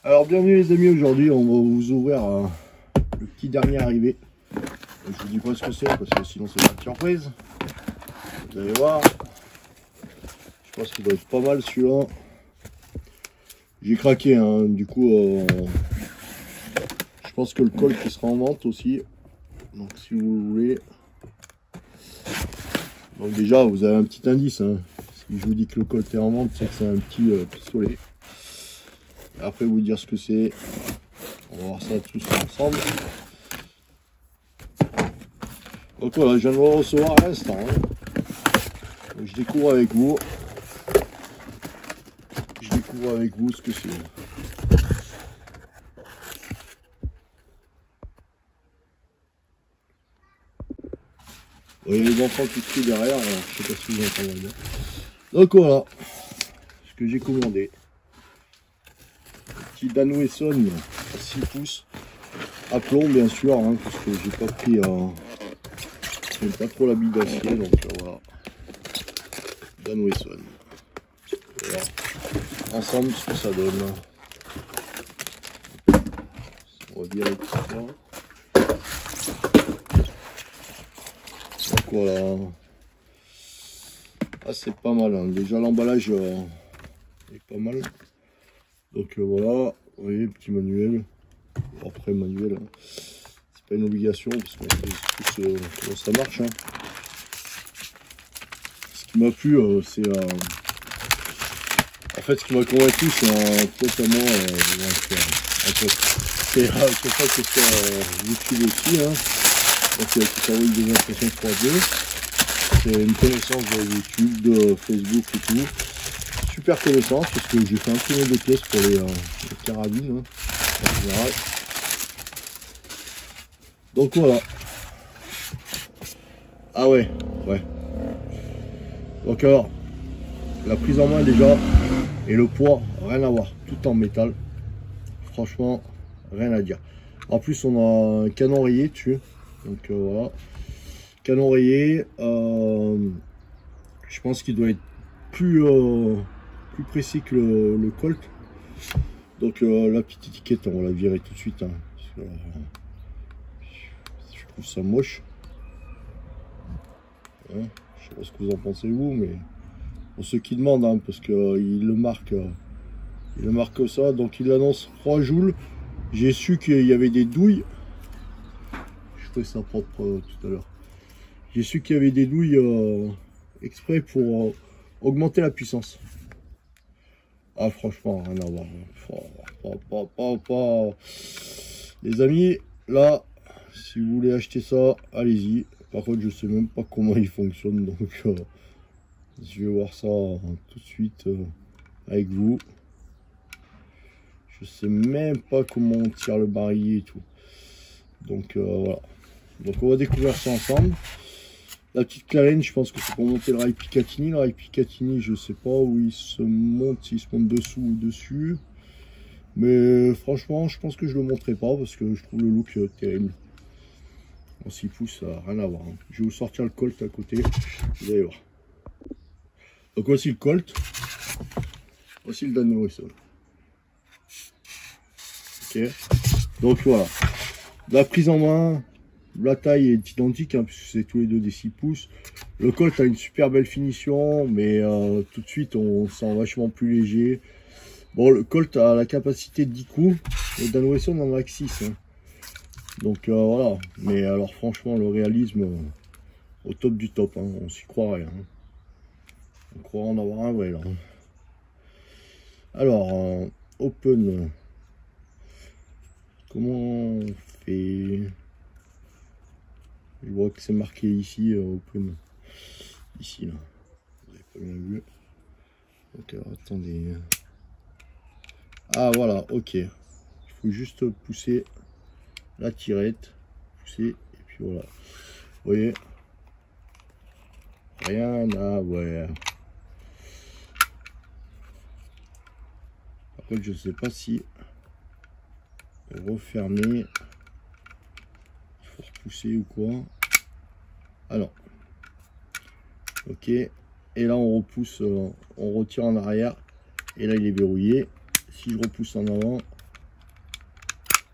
Alors bienvenue les amis, aujourd'hui on va vous ouvrir le petit dernier arrivé. Je vous dis pas ce que c'est parce que sinon c'est pas de surprise. Vous allez voir. Je pense qu'il doit être pas mal celui-là. J'ai craqué hein. Du coup je pense que le Colt qui sera en vente aussi. Donc si vous voulez. Donc déjà vous avez un petit indice hein. Si je vous dis que le Colt est en vente, c'est que c'est un petit pistolet. Après vous dire ce que c'est, on va voir ça tous ensemble. Donc voilà, je viens de le recevoir à l'instant. Hein. Je découvre avec vous. Ce que c'est. Vous voyez les enfants qui crient derrière, alors, je sais pas si vous entendez bien. Donc voilà, ce que j'ai commandé. Dan Wesson à 6 pouces à plomb bien sûr hein, parce que j'ai pas pris j'aime pas trop l'habit d'acier donc voilà Dan Wesson. Voilà. Ensemble ce que ça donne, on va virer tout ça. Donc voilà, ah, c'est pas mal hein. Déjà l'emballage est pas mal. Donc voilà, vous voyez, petit manuel. Après manuel, hein. C'est pas une obligation parce qu'on sait tous comment ça marche. Hein. Ce qui m'a plu, c'est en fait ce qui m'a convaincu, c'est un pote à moi. C'est pour ça que c'est sur YouTube aussi. Hein. Donc il a envoyé des impressions 3D. C'est une connaissance de YouTube, de Facebook et tout. Super connaissance parce que j'ai fait imprimer des pièces pour les carabines hein, en général. Donc voilà. Ah ouais. Donc alors, la prise en main déjà et le poids, rien à voir. Tout en métal. Franchement, rien à dire. En plus on a un canon rayé dessus. Donc voilà. Canon rayé. Je pense qu'il doit être plus précis que le Colt. Donc la petite étiquette on va la virer tout de suite hein, parce que, je trouve ça moche hein, je sais pas ce que vous en pensez vous, mais pour ceux qui demandent hein, parce que il le marque comme ça. Donc il annonce 3 joules. J'ai su qu'il y avait des douilles, je ferai ça propre tout à l'heure. J'ai su qu'il y avait des douilles exprès pour augmenter la puissance. Ah franchement rien à voir. Les amis, là si vous voulez acheter ça, allez-y. Par contre je sais même pas comment il fonctionne, donc je vais voir ça tout de suite avec vous. Je sais même pas comment on tire le barillet et tout. Donc voilà. Donc on va découvrir ça ensemble. La petite clarine, je pense que c'est pour monter le rail Picatinny. Le rail Picatinny, je sais pas où il se monte, s'il se monte dessous ou dessus. Mais franchement, je pense que je le montrerai pas parce que je trouve le look terrible. En 6 pouces, ça n'a rien à voir. Hein. Je vais vous sortir le Colt à côté. Vous allez voir. Donc voici le Colt. Voici le Dan Wesson. Ok. Donc voilà. La prise en main. La taille est identique hein, puisque c'est tous les deux des 6 pouces. Le Colt a une super belle finition, mais tout de suite on sent vachement plus léger. Bon, le Colt a la capacité de 10 coups, et Dan Wesson en a que 6. Hein. Donc voilà, mais alors franchement, le réalisme au top du top, hein. On s'y croirait. Hein. On croirait en avoir un vrai là. Hein. Alors, open, comment on fait? Je vois que c'est marqué ici, open, ici là, vous n'avez pas bien vu. Donc alors, attendez. Ah voilà, ok. Il faut juste pousser la tirette, pousser, et puis voilà. Vous voyez, rien à voir. Par contre, je sais pas si refermer, il faut repousser ou quoi. Ah non. Ok. Et là, on repousse, on retire en arrière. Et là, il est verrouillé. Si je repousse en avant,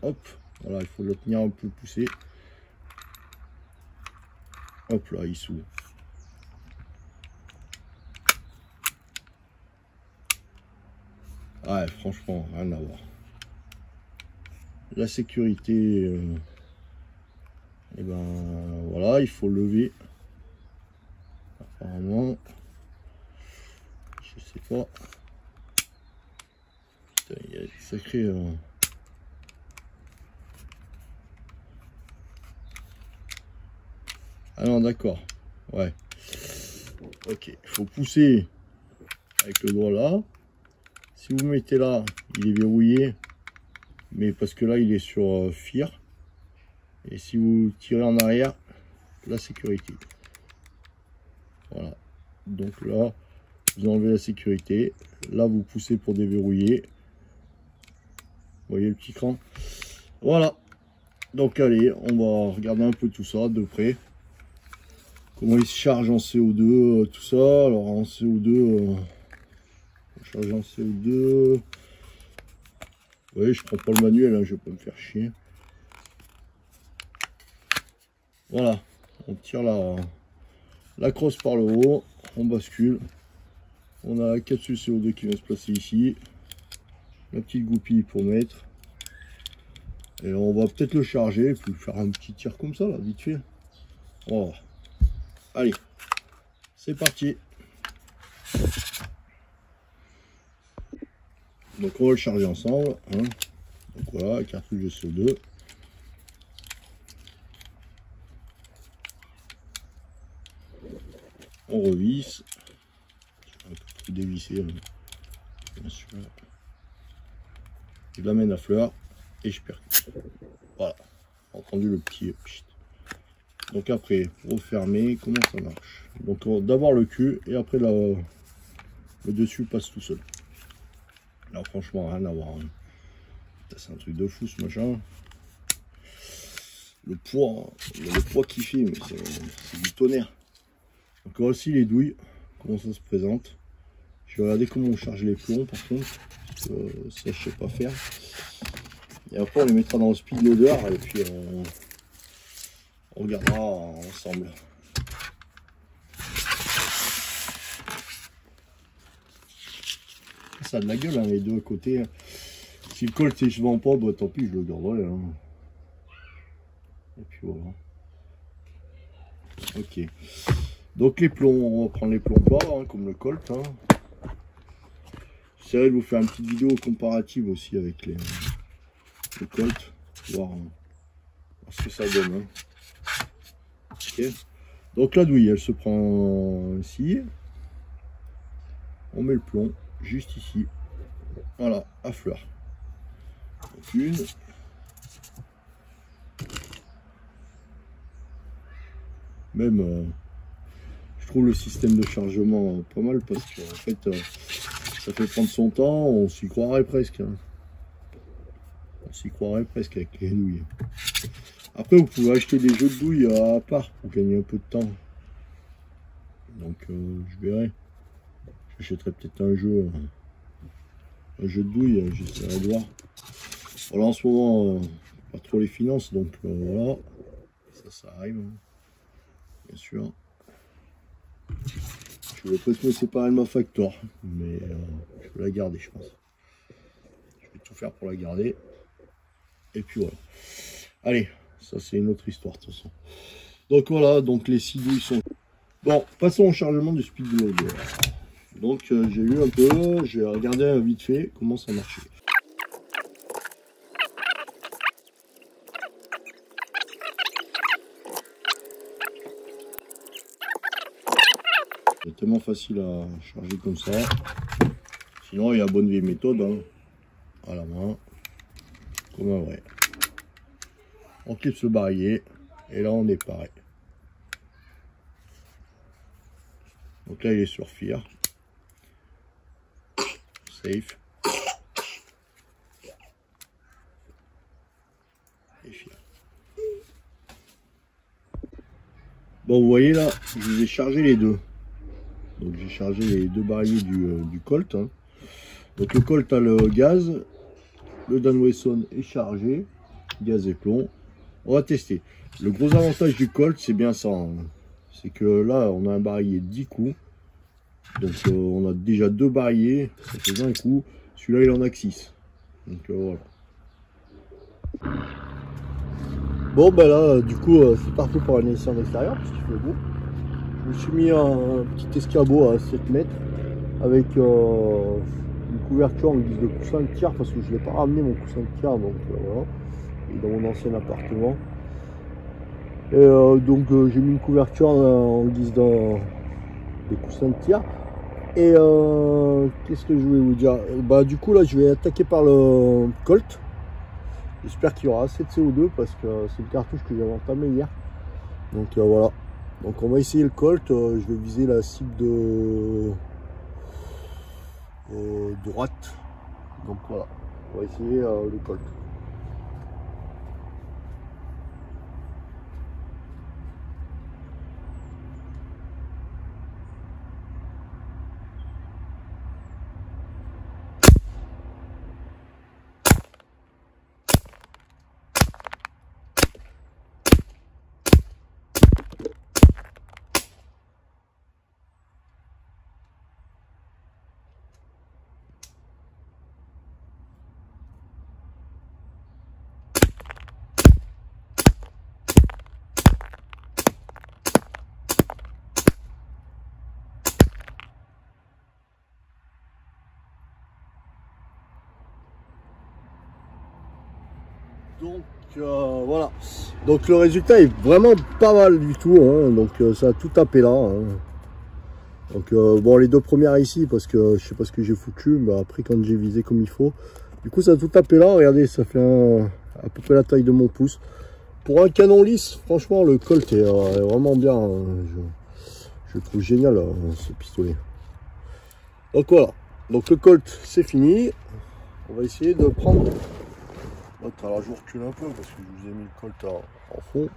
hop, voilà, il faut le tenir un peu poussé. Hop là, il s'ouvre. Ouais, franchement, rien à voir. La sécurité, et ben voilà, il faut lever. Apparemment, je sais pas. Putain, il y a des sacrés. Ah non, d'accord. Ouais. Ok, il faut pousser avec le doigt là. Si vous mettez là, il est verrouillé. Mais parce que là, il est sur FIR. Et si vous tirez en arrière, la sécurité. Voilà. Donc là, vous enlevez la sécurité. Là, vous poussez pour déverrouiller. Vous voyez le petit cran. Voilà. Donc allez, on va regarder un peu tout ça de près. Comment il se charge en CO2, tout ça. Alors en CO2, charger en CO2. Oui, je prends pas le manuel, hein, je vais pas me faire chier. Voilà, on tire la crosse par le haut, on bascule. On a la capsule CO2 qui vient se placer ici. La petite goupille pour mettre. Et on va peut-être le charger, et puis faire un petit tir comme ça, là, vite fait. Oh. Allez, c'est parti. Donc on va le charger ensemble. Hein. Donc voilà, cartouche de CO2. On revisse. Un peu trop dévisser, bien sûr. Je l'amène à fleur et je percute. Voilà, entendu le petit. Donc après, refermer, comment ça marche? Donc d'abord le cul et après le dessus passe tout seul. Là franchement rien à voir. Hein. C'est un truc de fou ce machin. Le poids qu'il fait, mais c'est du tonnerre. Donc voici les douilles, comment ça se présente. Je vais regarder comment on charge les plombs par contre. Parce que ça je sais pas faire. Et après on les mettra dans le speed loader et puis on regardera ensemble. Ça a de la gueule hein, les deux à côté. Si le Colt je vends pas, bah tant pis je le garderai. Hein. Et puis voilà. Ok. Donc les plombs, on va prendre les plombs bas hein, comme le Colt. Hein. J'essaierai de vous faire une petite vidéo comparative aussi avec le Colt. Voir ce que ça donne. Hein. Ok. Donc la douille, elle se prend ici. On met le plomb juste ici. Voilà, à fleur. Donc une. Même, je trouve le système de chargement pas mal parce qu'en fait, ça fait prendre son temps. On s'y croirait presque. Hein. On s'y croirait presque avec les douilles. Après, vous pouvez acheter des jeux de douilles à part pour gagner un peu de temps. Donc, je verrai. J'achèterai peut-être un jeu de douilles. J'essaierai de voir. Voilà, en ce moment, pas trop les finances. Donc, voilà. Ça arrive. Hein. Bien sûr. Je vais presque me séparer de ma Factor. Mais je vais la garder, je pense. faire pour la garder. Et puis voilà. Allez, ça c'est une autre histoire de toute façon. Donc voilà, donc les 6 douilles sont... Bon, passons au chargement du speedload. Donc j'ai eu un peu, j'ai regardé vite fait comment ça marchait. C'est tellement facile à charger comme ça. Sinon il y a la bonne vieille méthode, hein, à la main, comme un vrai. On clipse le barillet et là on est pareil. Donc là il est sur FIR. Safe. Et FIR. Bon, vous voyez là, je vous ai chargé les deux. Donc j'ai chargé les deux barilles du Colt. Hein. Donc le Colt a le gaz, le Dan Wesson est chargé, gaz et plomb. On va tester. Le gros avantage du Colt, c'est bien ça. Hein. C'est que là, on a un barillet 10 coups. Donc on a déjà 2 barilles, ça fait 20 coups. Celui-là, il en a que 6. Donc voilà. Bon ben là, du coup, c'est parti pour un essai en extérieur, parce qu'il fait beau. Je me suis mis un petit escabeau à 7 mètres avec une couverture en guise de coussin de tir parce que je ne l'ai pas ramené mon coussin de tir, donc voilà, il est dans mon ancien appartement. Et donc j'ai mis une couverture en guise de coussin de tir. Et qu'est-ce que je voulais vous dire? Bah du coup là je vais attaquer par le Colt. J'espère qu'il y aura assez de CO2 parce que c'est le cartouche que j'avais entamé hier. Donc voilà. Donc on va essayer le Colt, je vais viser la cible de droite. Donc voilà, on va essayer le Colt. Donc voilà, donc le résultat est vraiment pas mal du tout, hein. Donc ça a tout tapé là, hein. Donc bon, les 2 premières ici parce que je sais pas ce que j'ai foutu, mais après quand j'ai visé comme il faut, du coup ça a tout tapé là. Regardez, ça fait à peu près la taille de mon pouce. Pour un canon lisse, franchement le Colt est vraiment bien, hein. Je le trouve génial ce pistolet. Donc voilà, donc le Colt c'est fini. On va essayer de prendre... Alors je vous recule un peu parce que je vous ai mis le Colt en fond.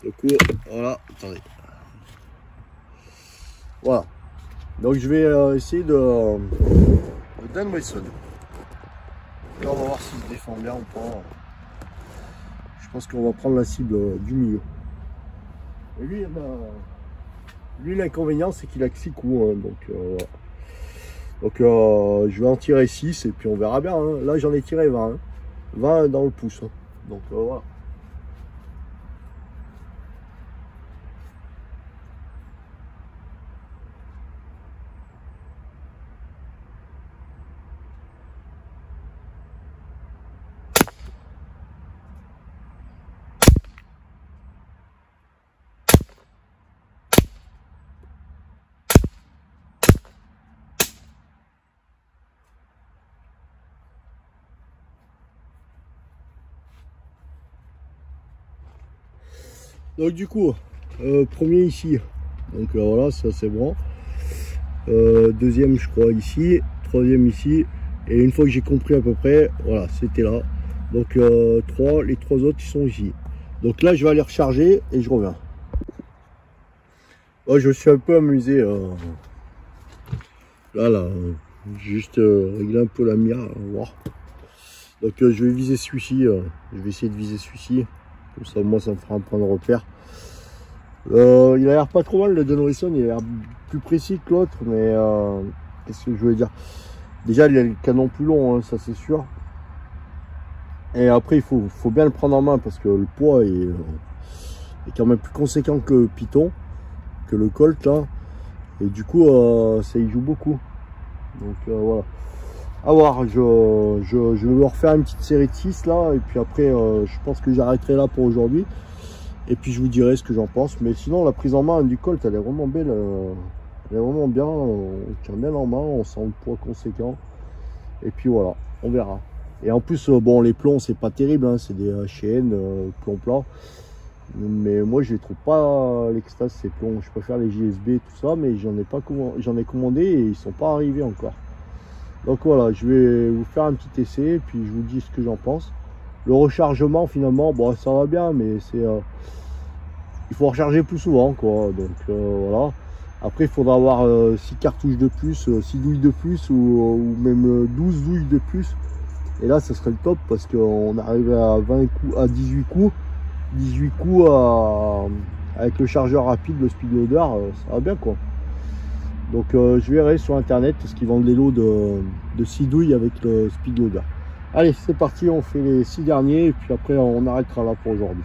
Du coup, voilà, attendez. Voilà. Donc je vais essayer de Dan Wesson. Là on va voir s'il se défend bien ou pas. Je pense qu'on va prendre la cible du milieu. Et lui l'inconvénient c'est qu'il a que 6 coups. Hein, donc voilà. Donc je vais en tirer 6 et puis on verra bien. Hein. Là j'en ai tiré 20. Hein. 20 dans le pouce, hein. Donc voilà. Donc du coup, premier ici, donc voilà, ça c'est bon. Deuxième je crois ici, troisième ici, et une fois que j'ai compris à peu près, voilà, c'était là. Donc les 3 autres ils sont ici. Donc là je vais aller recharger et je reviens. Oh, je me suis un peu amusé là, juste régler un peu la mire, voir. Donc je vais viser celui-ci, je vais essayer de viser celui-ci. Comme ça, moi, ça me fera un point de repère. Il a l'air pas trop mal, le Dan Wesson. Il a l'air plus précis que l'autre. Mais qu'est-ce que je voulais dire? Déjà, il a le canon plus long, hein, ça c'est sûr. Et après, il faut bien le prendre en main parce que le poids est quand même plus conséquent que le Python, que le Colt là. Et du coup, ça y joue beaucoup. Donc voilà. À voir, je vais refaire une petite série de 6 là. Et puis après, je pense que j'arrêterai là pour aujourd'hui. Et puis je vous dirai ce que j'en pense. Mais sinon, la prise en main du Colt, elle est vraiment belle. Elle est vraiment bien. On tient bien en main, on sent le poids conséquent. Et puis voilà, on verra. Et en plus, bon, les plombs, c'est pas terrible, hein, c'est des H&N plomb plat. Mais moi, je les trouve pas l'extase, ces plombs. Je préfère les JSB, tout ça, mais j'en ai commandé et ils sont pas arrivés encore. Donc voilà, je vais vous faire un petit essai, puis je vous dis ce que j'en pense. Le rechargement, finalement, bon, ça va bien, mais c'est il faut recharger plus souvent, quoi. Donc voilà. Après, il faudra avoir 6 cartouches de plus, 6 douilles de plus, ou même 12 douilles de plus. Et là, ce serait le top parce qu'on arrive à 20 coups, à 18 coups. 18 coups avec le chargeur rapide, le speed loader, ça va bien quoi. Donc je verrai sur internet parce qu'ils vendent des lots de 6 douilles avec le speed loader. Allez, c'est parti, on fait les 6 derniers et puis après on arrêtera là pour aujourd'hui.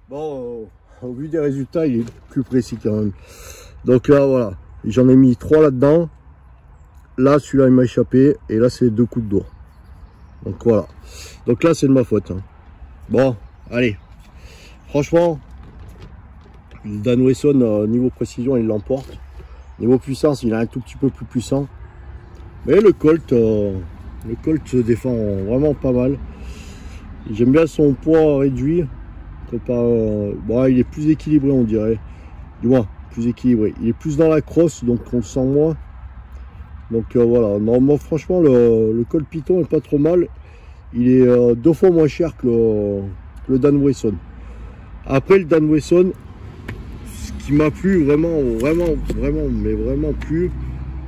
Bon, au vu des résultats, il est plus précis quand même. Donc là, voilà, j'en ai mis 3 là-dedans. Là, celui-là, il m'a échappé. Et là, c'est 2 coups de dos. Donc voilà. Donc là, c'est de ma faute. Hein. Bon, allez. Franchement, le Dan Wesson, niveau précision, il l'emporte. Niveau puissance, il est un tout petit peu plus puissant. Mais le Colt se défend vraiment pas mal. J'aime bien son poids réduit. Bon, il est plus équilibré, on dirait. Du moins, plus équilibré. Il est plus dans la crosse, donc on le sent moins. Donc voilà. Normalement, franchement, le Colt Python est pas trop mal. Il est 2 fois moins cher que le Dan Wesson. Après, le Dan Wesson, ce qui m'a plu vraiment plu,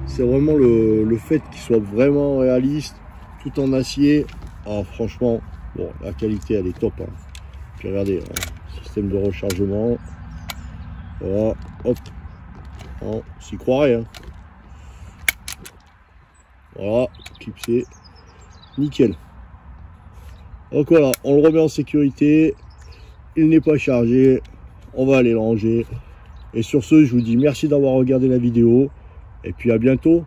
c'est vraiment le fait qu'il soit vraiment réaliste, tout en acier. Ah, franchement, bon, la qualité, elle est top. Hein. Puis regardez, hein, système de rechargement. Voilà, hop. On s'y croirait. Hein. Voilà, clipsé. Nickel. Donc voilà, on le remet en sécurité. Il n'est pas chargé. On va aller le ranger. Et sur ce, je vous dis merci d'avoir regardé la vidéo. Et puis à bientôt.